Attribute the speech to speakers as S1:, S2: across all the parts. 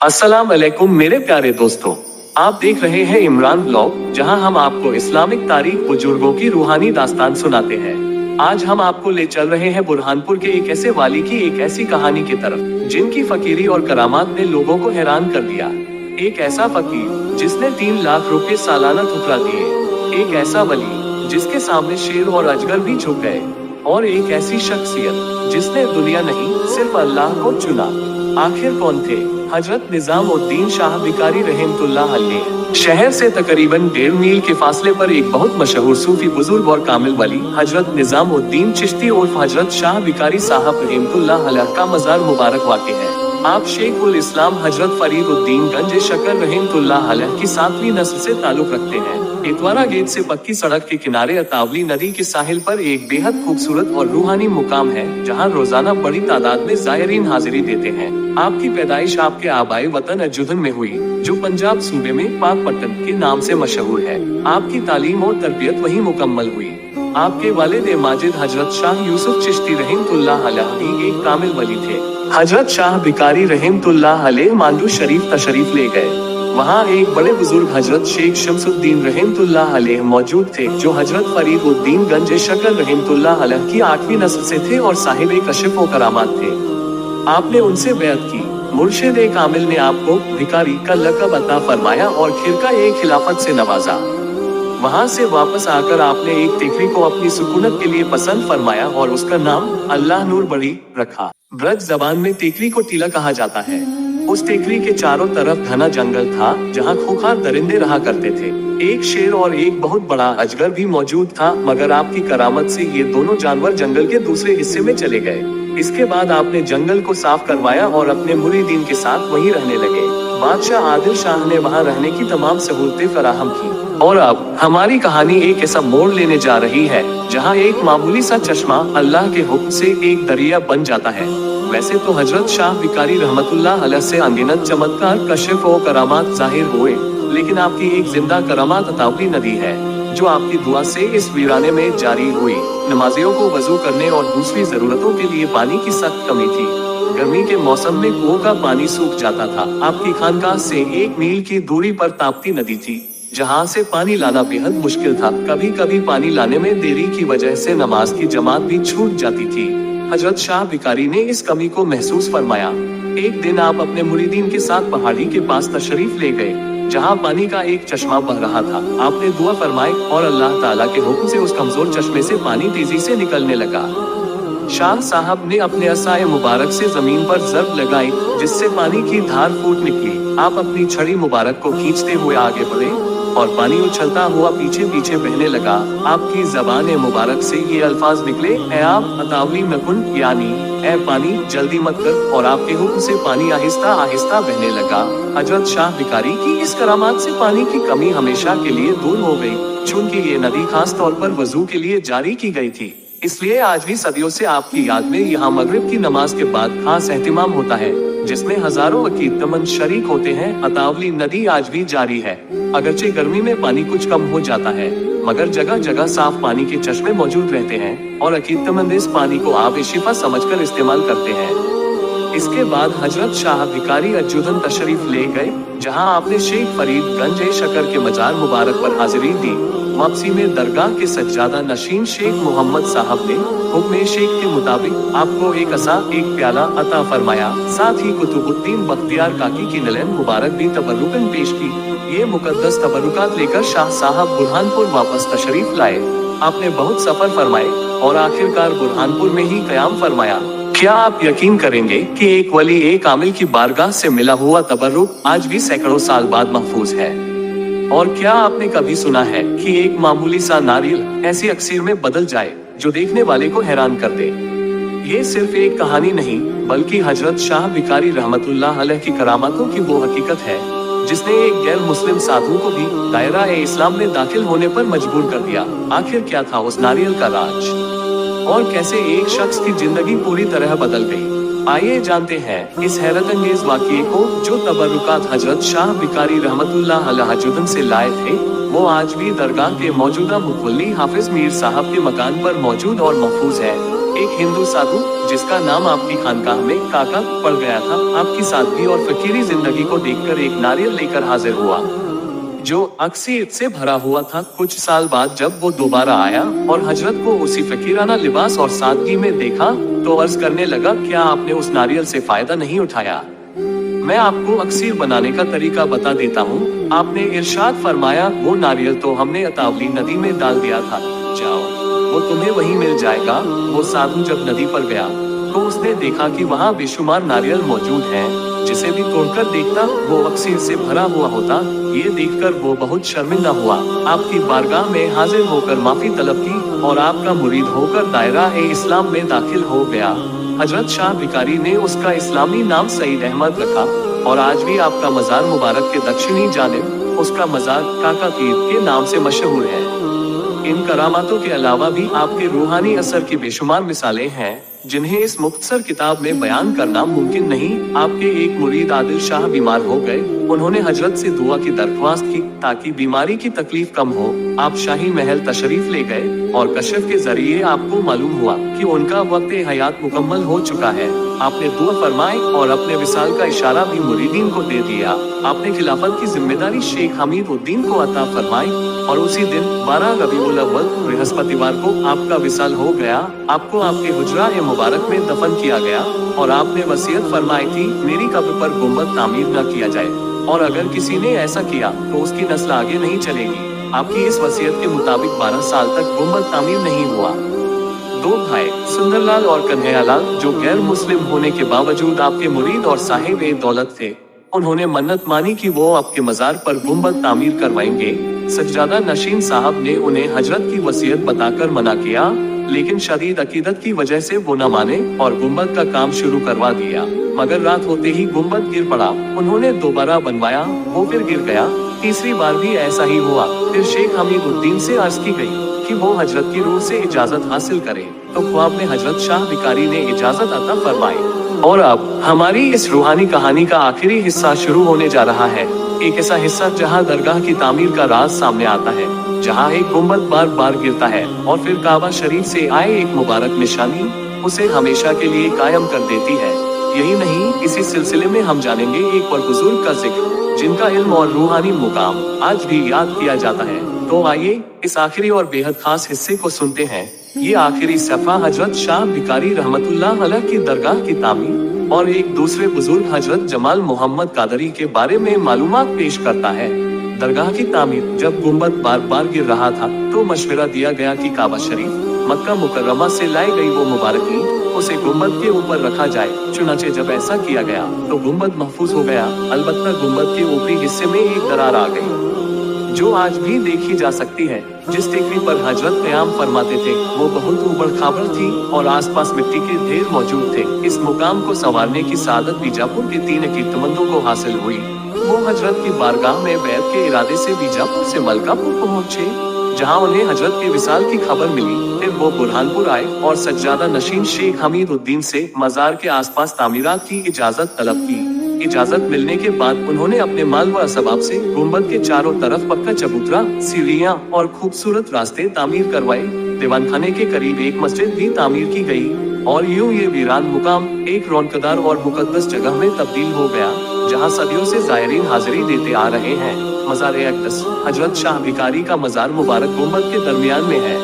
S1: अस्सलाम वालेकुम मेरे प्यारे दोस्तों। आप देख रहे हैं इमरान ब्लॉग, जहां हम आपको इस्लामिक तारीख बुजुर्गों की रूहानी दास्तान सुनाते हैं। आज हम आपको ले चल रहे हैं बुरहानपुर के एक ऐसे वाली की एक ऐसी कहानी की तरफ जिनकी फकीरी और करामात ने लोगों को हैरान कर दिया। एक ऐसा फकीर जिसने 3 लाख रुपए सालाना ठुकरा दिए, एक ऐसा वली जिसके सामने शेर और अजगर भी झुक गए, और एक ऐसी शख्सियत जिसने दुनिया नहीं सिर्फ अल्लाह को चुना। आखिर कौन थे? हजरत निजामुद्दीन शाह बिकारी रहमतुल्लाह अलैह। शहर से तकरीबन 1.5 मील के फासले पर एक बहुत मशहूर सूफी बुजुर्ग और कामिल वली हजरत निजामुद्दीन चिश्ती उर्फ हजरत शाह बिकारी साहब रहमतुल्लाह अलैह का मजार मुबारक वाक़ है। आप शेख उल इस्लाम हजरत फरीदुद्दीन गंज शकर रहमतुल्लाह अलैह की 7वीं नस्ल से ताल्लुक रखते हैं। इतवारा गेट से पक्की सड़क के किनारे अतावली नदी के साहिल पर एक बेहद खूबसूरत और रूहानी मुकाम है, जहां रोजाना बड़ी तादाद में ज़ायरीन हाजिरी देते हैं। आपकी पैदाइश आपके आबाई वतन अजुदन में हुई, जो पंजाब सूबे में पाकपट्टन के नाम से मशहूर है। आपकी तालीम और तरबियत वहीं मुकम्मल हुई। आपके वालिद माजिद हजरत शाह यूसुफ चिश्ती रहमतुल्लाह अलैह भी एक कामिल वली थे। हजरत शाह बिकारी रहमतुल्लाह अलैह मांडू शरीफ तशरीफ ले गए। वहाँ एक बड़े बुजुर्ग हजरत शेख शमसुद्दीन रहमतुल्लाह अलैह मौजूद थे, जो हजरत फरीदुद्दीन गंज शकर रहमतुल्लाह अलैह की 8वीं नस्ल से थे और साहिब कशिफ व करामात थे। आपने उनसे बैत की। मुर्शिद कामिल ने आपको भिकारी का लक़ब अता फरमाया और खिरका खिलाफत से नवाजा। वहाँ से वापस आकर आपने एक टेकरी को अपनी सुकूनत के लिए पसंद फरमाया और उसका नाम अल्लाह नूर बड़ी रखा। ब्रज जबान में टेकरी को टीला कहा जाता है। उस टेकरी के चारों तरफ घना जंगल था, जहाँ खूंखार दरिंदे रहा करते थे। एक शेर और एक बहुत बड़ा अजगर भी मौजूद था, मगर आपकी करामत से ये दोनों जानवर जंगल के दूसरे हिस्से में चले गए। इसके बाद आपने जंगल को साफ करवाया और अपने मुरीदीन के साथ वहीं रहने लगे। बादशाह आदिल शाह ने वहाँ रहने की तमाम सहूलतें फराहम की। और अब हमारी कहानी एक ऐसा मोड़ लेने जा रही है, जहाँ एक मामूली सा चश्मा अल्लाह के हुक्म से एक दरिया बन जाता है। वैसे तो हजरत शाह बिकारी रहमतुल्लाह अलैह से अनगिनत चमत्कार, कशिफ और करामात जाहिर हुए, लेकिन आपकी एक जिंदा करामात अतावली नदी है, जो आपकी दुआ से इस वीराने में जारी हुई। नमाजियों को वजू करने और दूसरी जरूरतों के लिए पानी की सख्त कमी थी। गर्मी के मौसम में कुओं का पानी सूख जाता था। आपकी खानकाह से 1 मील की दूरी पर ताप्ती नदी थी, जहाँ से पानी लाना बेहद मुश्किल था। कभी कभी पानी लाने में देरी की वजह से नमाज की जमात भी छूट जाती थी। हजरत शाह बिकारी ने इस कमी को महसूस फरमाया। एक दिन आप अपने मुरीदीन के साथ पहाड़ी के पास तशरीफ ले गए, जहाँ पानी का एक चश्मा बह रहा था। आपने दुआ फरमाई और अल्लाह ताला के हुक्म से उस कमजोर चश्मे से पानी तेजी से निकलने लगा। शाह साहब ने अपने असाए मुबारक से जमीन पर ज़रब लगाई, जिससे पानी की धार फूट निकली। आप अपनी छड़ी मुबारक को खींचते हुए आगे बढ़े और पानी उछलता हुआ पीछे पीछे बहने लगा। आपकी ज़बान मुबारक से ये अल्फाज निकले, ए आप अतावली नकुन, यानी ए पानी जल्दी मत कर। और आपके हुक्म से पानी आहिस्ता आहिस्ता बहने लगा। हजरत शाह बिकारी की इस करामात से पानी की कमी हमेशा के लिए दूर हो गई। चूंकि ये नदी खास तौर पर वजू के लिए जारी की गई थी, इसलिए आज भी सदियों से आपकी याद में यहाँ मगरिब की नमाज के बाद खास एहतिमाम होता है, जिसमें हजारों अकीदतमंद शरीक होते हैं। अतावली नदी आज भी जारी है। अगरचे गर्मी में पानी कुछ कम हो जाता है, मगर जगह जगह साफ पानी के चश्मे मौजूद रहते हैं और अकीदतमंद इस पानी को आब शिफा समझकर इस्तेमाल करते हैं। इसके बाद हजरत शाह बिकारी अजुदन तशरीफ ले गए, जहां आपने शेख फरीद गंज शकर के मजार मुबारक पर हाजिरी दी। वापसी में दरगाह के सज्जादा नशीन शेख मोहम्मद साहब ने हुक्म शेख के मुताबिक आपको एक असा, एक प्याला अता फरमाया। साथ ही कुतुबुद्दीन बख्तियार काकी की नलैन मुबारक भी तबर्रुकन पेश की। ये मुकद्दस तबरुकात लेकर शाह साहब बुरहानपुर वापस तशरीफ लाए। आपने बहुत सफर फरमाए और आखिरकार बुरहानपुर में ही कयाम फरमाया। क्या आप यकीन करेंगे कि एक वली एक कामिल की बारगाह से मिला हुआ तबर्रुक आज भी सैकड़ों साल बाद महफूज है? और क्या आपने कभी सुना है कि एक मामूली सा नारियल ऐसी अक्सीर में बदल जाए जो देखने वाले को हैरान कर दे? ये सिर्फ एक कहानी नहीं, बल्कि हजरत शाह बिकारी रहमतुल्लाह अलैह की करामातों की वो हकीकत है, जिसने एक गैर मुस्लिम साधु को भी दायरा इस्लाम में दाखिल होने पर मजबूर कर दिया। आखिर क्या था उस नारियल का राज, और कैसे एक शख्स की जिंदगी पूरी तरह बदल गई? आइए जानते हैं इस हैरत अंगेज वाक़ये को, जो तबरुकात हजरत शाह बिकारी रहमतुल्लाह अलैह जुदन से लाए थे। वो आज भी दरगाह के मौजूदा मुतवल्ली हाफिज मीर साहब के मकान पर मौजूद और महफूज है। एक हिंदू साधु जिसका नाम आपकी खानकाह में काका पड़ गया था, आपकी सादगी और फकीरी जिंदगी को देखकर एक नारियल लेकर हाजिर हुआ जो अक्सीयत से भरा हुआ था। कुछ साल बाद जब वो दोबारा आया और हजरत को उसी फकीराना लिबास और सादगी में देखा तो अर्ज करने लगा, क्या आपने उस नारियल से फायदा नहीं उठाया? मैं आपको अक्सीर बनाने का तरीका बता देता हूँ। आपने इरशाद फरमाया, वो नारियल तो हमने अतावली नदी में डाल दिया था, जाओ वो तुम्हें वहीं मिल जाएगा। वो साधु जब नदी पर गया तो उसने देखा कि वहाँ बेशुमार नारियल मौजूद हैं, जिसे भी तोड़कर देखता वो अक्सीर से भरा हुआ होता। ये देखकर वो बहुत शर्मिंदा हुआ, आपकी बारगाह में हाजिर होकर माफी तलब की और आपका मुरीद होकर दायरा-ए-इस्लाम में दाखिल हो गया। हजरत शाह भिकारी ने उसका इस्लामी नाम सईद अहमद रखा और आज भी आपका मजार मुबारक के दक्षिणी जानिब उसका मजार काका पीर के नाम से मशहूर है। इन करामातों के अलावा भी आपके रूहानी असर की बेशुमार मिसालें हैं, जिन्हें इस मुख्तसर किताब में बयान करना मुमकिन नहीं। आपके एक मुरीद आदिल शाह बीमार हो गए, उन्होंने हजरत से दुआ की दरख्वास्त की ताकि बीमारी की तकलीफ कम हो। आप शाही महल तशरीफ ले गए और कशफ के जरिए आपको मालूम हुआ कि उनका वक्त हयात मुकम्मल हो चुका है। आपने दुआ फरमाई और अपने विसाल का इशारा भी मुरीदीन को दे दिया। आपने खिलाफत की जिम्मेदारी शेख हमीद उद्दीन को अता फरमाई और उसी दिन 12 रबीउल अव्वल बृहस्पतिवार को आपका विसाल हो गया। आपको आपके हुजरा ए मुबारक में दफन किया गया और आपने वसीयत फरमाई थी, मेरी कब्र पर गुंबद तामीर न किया जाए और अगर किसी ने ऐसा किया तो उसकी नस्ल आगे नहीं चलेगी। आपकी इस वसीयत के मुताबिक 12 साल तक गुंबद तामीर नहीं हुआ। दो भाई सुंदरलाल और कन्हैयालाल जो गैर मुस्लिम होने के बावजूद आपके मुरीद और साहिब ए दौलत थे, उन्होंने मन्नत मानी कि वो आपके मजार पर गुंबद तामीर करवाएंगे। सज्जादा नशीन साहब ने उन्हें हजरत की वसीयत बताकर मना किया, लेकिन शदीद अकीदत की वजह से वो न माने और गुंबद का काम शुरू करवा दिया। मगर रात होते ही गुंबद गिर पड़ा। उन्होंने दोबारा बनवाया, वो फिर गिर गया। तीसरी बार भी ऐसा ही हुआ। फिर शेख हमीद उद्दीन से अर्ज की गई कि वो हजरत की रूह से इजाजत हासिल करें, तो ख्वाब में हजरत शाह भिकारी ने इजाजत अता फरमाई। और अब हमारी इस रूहानी कहानी का आखिरी हिस्सा शुरू होने जा रहा है। एक ऐसा हिस्सा जहां दरगाह की तामीर का राज सामने आता है, जहां एक गुंबद बार बार गिरता है और फिर काबा शरीफ से आए एक मुबारक निशानी उसे हमेशा के लिए कायम कर देती है। यही नहीं, इसी सिलसिले में हम जानेंगे एक और बुजुर्ग का जिक्र जिनका इल्म और रूहानी मुकाम आज भी याद किया जाता है। तो आइए इस आखिरी और बेहद खास हिस्से को सुनते हैं। ये आखिरी सफ़ा हजरत शाह भिकारी रहमतुल्लाह अलैह की दरगाह की तामीर और एक दूसरे बुजुर्ग हजरत जमाल मोहम्मद कादरी के बारे में मालूमात पेश करता है। दरगाह की तामीर जब गुंबद बार बार गिर रहा था तो मशवरा दिया गया कि काबा शरीफ मक्का मुकर्रमा से लाई गई वो मुबारक ईंट उसे गुंबद के ऊपर रखा जाए। चुनाचे जब ऐसा किया गया तो गुंबद महफूज हो गया। अलबत्ता गुंबद के ऊपरी हिस्से में एक दरार आ गई जो आज भी देखी जा सकती है। जिस टेकरी पर हजरत क़याम फरमाते थे वो बहुत उबड़ खाबड़ थी और आसपास मिट्टी के ढेर मौजूद थे। इस मुकाम को संवारने की सादत बीजापुर के 3 अकीदतमंदों को हासिल हुई। वो हजरत की बारगाह में बैत के इरादे से बीजापुर से मलकापुर पहुँचे, जहाँ उन्हें हजरत के विसाल की खबर मिली। फिर वो बुरहानपुर आए और सज्जादा नशीन शेख हमीद उद्दीन से मजार के आसपास तामीरात की इजाजत तलब की। इजाजत मिलने के बाद उन्होंने अपने माल व असबाब से गुंबद के चारों तरफ पक्का चबूतरा, सीढ़ियां और खूबसूरत रास्ते तामीर करवाए। दीवान खाने के करीब एक मस्जिद भी तामीर की गई और यूं ये वीरान मुकाम एक रौनकदार और मुकद्दस जगह में तब्दील हो गया, जहां सदियों से जायरीन हाजिरी देते आ रहे हैं। मज़ार अक़दस हजरत शाह भिकारी का मजार मुबारक गुंबद के दरमियान में है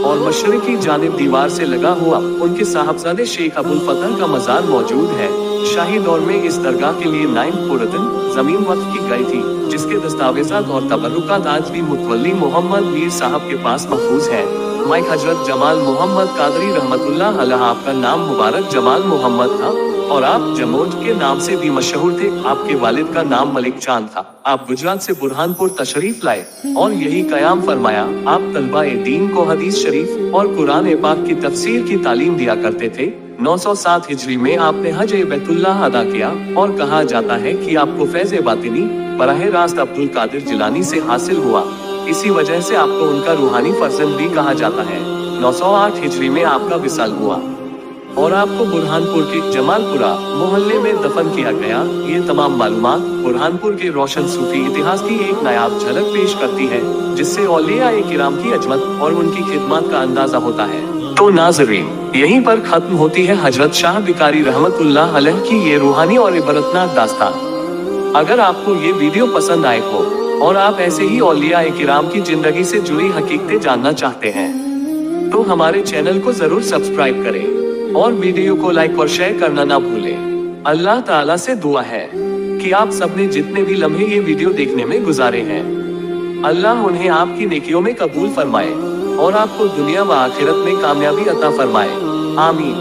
S1: और मशरिकी जानिब दीवार से लगा हुआ उनके साहबजादे शेख अबुल फतह का मजार मौजूद है। शाही दौर में इस दरगाह के लिए 9 पुरतन जमीन वक्फ की गई थी, जिसके दस्तावेजात और तबर्रुकात आज भी मुतवल्ली मोहम्मद मीर साहब के पास महफूज हैं। माइक हजरत जमाल मोहम्मद कादरी रहमतुल्लाह अलैह, आपका नाम मुबारक जमाल मोहम्मद था और आप जमोज के नाम से भी मशहूर थे। आपके वालिद का नाम मलिक चांद था। आप गुजरात से बुरहानपुर तशरीफ लाए और यही क़याम फरमाया। आप तलबा-ए दीन को हदीस शरीफ और कुरान पाक की तफसीर की तालीम दिया करते थे। 907 हिजरी में आपने हज बैतुल्लाह अदा किया और कहा जाता है कि आपको फैज़ बातिनी बराह रास्त अब्दुल कादिर जिलानी से हासिल हुआ। इसी वजह से आपको उनका रूहानी फर्जंद भी कहा जाता है। 908 हिजरी में आपका विसाल हुआ और आपको बुरहानपुर के जमालपुरा मोहल्ले में दफन किया गया। ये तमाम मालूमात बुरहानपुर के रोशन सूफी इतिहास की एक नायाब झलक पेश करती है, जिससे औलिया-ए किराम की अजमत और उनकी खिदमत का अंदाजा होता है। तो नाज़रीन, यहीं पर खत्म होती है हजरत शाह बिकारी रहमतुल्लाह अलैह की ये रूहानी और इबरतनाक दास्तान। अगर आपको ये वीडियो पसंद आए हो और आप ऐसे ही औलिया-ए किराम की जिंदगी से जुड़ी हकीकतें जानना चाहते हैं, तो हमारे चैनल को जरूर सब्सक्राइब करें और वीडियो को लाइक और शेयर करना ना भूलें। अल्लाह ताला से दुआ है कि आप सबने जितने भी लम्हे ये वीडियो देखने में गुजारे हैं, अल्लाह उन्हें आपकी नेकियों में कबूल फरमाए और आपको दुनिया व आखिरत में कामयाबी अता फरमाए। आमीन।